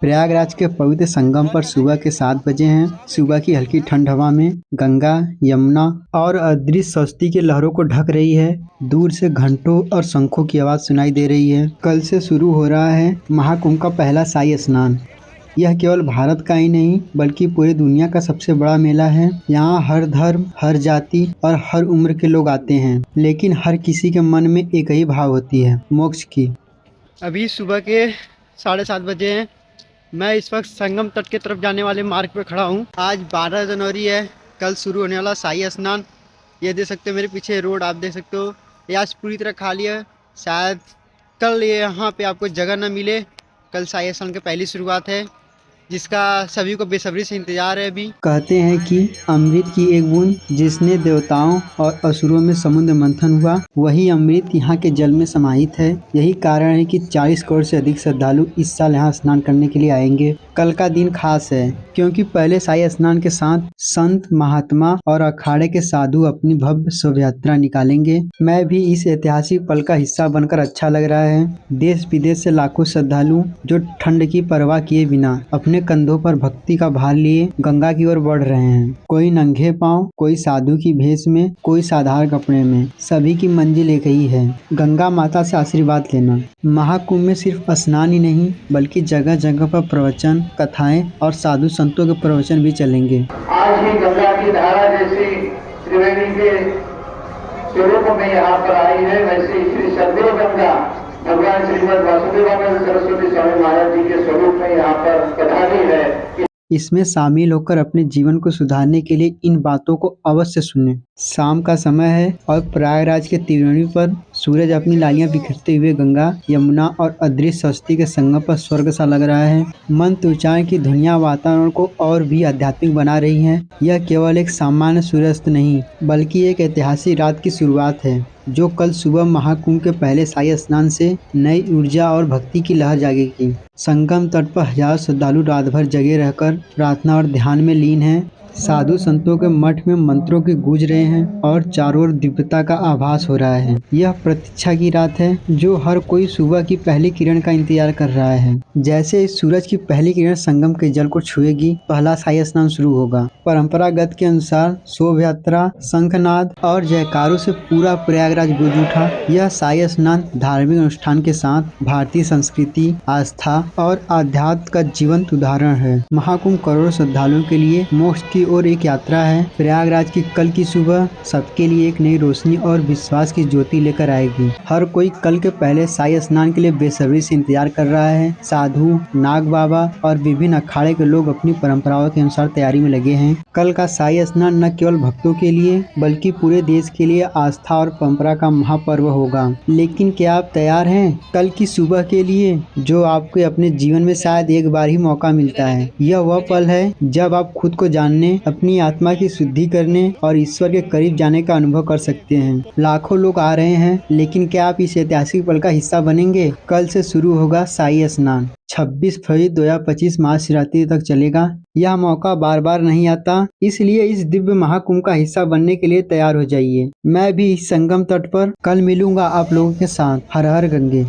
प्रयागराज के पवित्र संगम पर सुबह के 7 बजे हैं। सुबह की हल्की ठंड हवा में गंगा, यमुना और अदृश्य सरस्वती की लहरों को ढक रही है। दूर से घंटों और शंखों की आवाज सुनाई दे रही है। कल से शुरू हो रहा है महाकुंभ का पहला शाही स्नान। यह केवल भारत का ही नहीं बल्कि पूरी दुनिया का सबसे बड़ा मेला है। यहाँ हर धर्म, हर जाति और हर उम्र के लोग आते हैं, लेकिन हर किसी के मन में एक ही भाव होती है, मोक्ष की। अभी सुबह के 7:30 बजे हैं। मैं इस वक्त संगम तट की तरफ जाने वाले मार्ग पर खड़ा हूँ। आज 12 जनवरी है। कल शुरू होने वाला शाही स्नान। ये देख सकते हो मेरे पीछे रोड, आप देख सकते हो। ये आज पूरी तरह खाली है। शायद कल ये यहाँ पे आपको जगह न मिले। कल शाही स्नान की पहली शुरुआत है, जिसका सभी को बेसब्री से इंतजार है। अभी कहते हैं कि अमृत की एक बूंद जिसने देवताओं और असुरों में समुद्र मंथन हुआ, वही अमृत यहाँ के जल में समाहित है। यही कारण है कि 40 करोड़ से अधिक श्रद्धालु इस साल यहाँ स्नान करने के लिए आएंगे। कल का दिन खास है क्योंकि पहले शाही स्नान के साथ संत, महात्मा और अखाड़े के साधु अपनी भव्य शोभा यात्रा निकालेंगे। मैं भी इस ऐतिहासिक पल का हिस्सा बनकर अच्छा लग रहा है। देश विदेश से लाखों श्रद्धालु जो ठंड की परवाह किए बिना अपने कंधों पर भक्ति का भार लिए गंगा की ओर बढ़ रहे हैं। कोई नंगे पांव, कोई साधु की भेष में, कोई साधारण कपड़े में। सभी की मंजिल एक ही है, गंगा माता से आशीर्वाद लेना। महाकुंभ में सिर्फ स्नान ही नहीं बल्कि जगह जगह पर प्रवचन, कथाएं और साधु संतों के प्रवचन भी चलेंगे। आज ही गंगा की धारा जैसी त्रिवेणी के स्वरूप में यहाँ पर आई है, वैसे श्री सदगुरु गंगा भगवान श्रीमद वासुदेवानंद सरस्वती स्वामी महाराज जी के स्वरूप में यहाँ पर कथानी है। इसमें शामिल होकर अपने जीवन को सुधारने के लिए इन बातों को अवश्य सुनें। शाम का समय है और प्रयागराज के त्रिवेणी पर सूरज अपनी लालियां बिखरते हुए गंगा, यमुना और अदृश्य सरस्वती के संगम पर स्वर्ग सा लग रहा है। मंत्र उच्चारण की ध्वनियां वातावरण को और भी आध्यात्मिक बना रही हैं। यह केवल एक सामान्य सूर्यास्त नहीं बल्कि एक ऐतिहासिक रात की शुरुआत है, जो कल सुबह महाकुंभ के पहले शाही स्नान से नई ऊर्जा और भक्ति की लहर जागेगी। संगम तट पर हजारों श्रद्धालु रात भर जगे रहकर प्रार्थना और ध्यान में लीन हैं। साधु संतों के मठ में मंत्रों की गूंज रहे हैं और चारों ओर दिव्यता का आभास हो रहा है। यह प्रतीक्षा की रात है जो हर कोई सुबह की पहली किरण का इंतजार कर रहा है। जैसे इस सूरज की पहली किरण संगम के जल को छुएगी, पहला शाही स्नान शुरू होगा। परंपरागत के अनुसार शोभा यात्रा, शंखनाद और जयकारों से पूरा प्रयागराज गूंज उठा। यह शाही स्नान धार्मिक अनुष्ठान के साथ भारतीय संस्कृति, आस्था और आध्यात्म का जीवंत उदाहरण है। महाकुंभ करोड़ों श्रद्धालुओं के लिए मोक्ष की और एक यात्रा है। प्रयागराज की कल की सुबह सबके लिए एक नई रोशनी और विश्वास की ज्योति लेकर आएगी। हर कोई कल के पहले शाही स्नान के लिए बेसब्री से इंतजार कर रहा है। साधु, नाग बाबा और विभिन्न अखाड़े के लोग अपनी परंपराओं के अनुसार तैयारी में लगे हैं। कल का शाही स्नान न केवल भक्तों के लिए बल्कि पूरे देश के लिए आस्था और परंपरा का महापर्व होगा। लेकिन क्या आप तैयार हैं कल की सुबह के लिए, जो आपको अपने जीवन में शायद एक बार ही मौका मिलता है? यह वह पल है जब आप खुद को जानने, अपनी आत्मा की शुद्धि करने और ईश्वर के करीब जाने का अनुभव कर सकते हैं। लाखों लोग आ रहे हैं, लेकिन क्या आप इस ऐतिहासिक पल का हिस्सा बनेंगे? कल से शुरू होगा शाही स्नान। 26 फरवरी 2025 महाशिवरात्रि तक चलेगा। यह मौका बार बार नहीं आता, इसलिए इस दिव्य महाकुंभ का हिस्सा बनने के लिए तैयार हो जाइए। मैं भी इस संगम तट पर कल मिलूंगा आप लोगों के साथ। हर हर गंगे।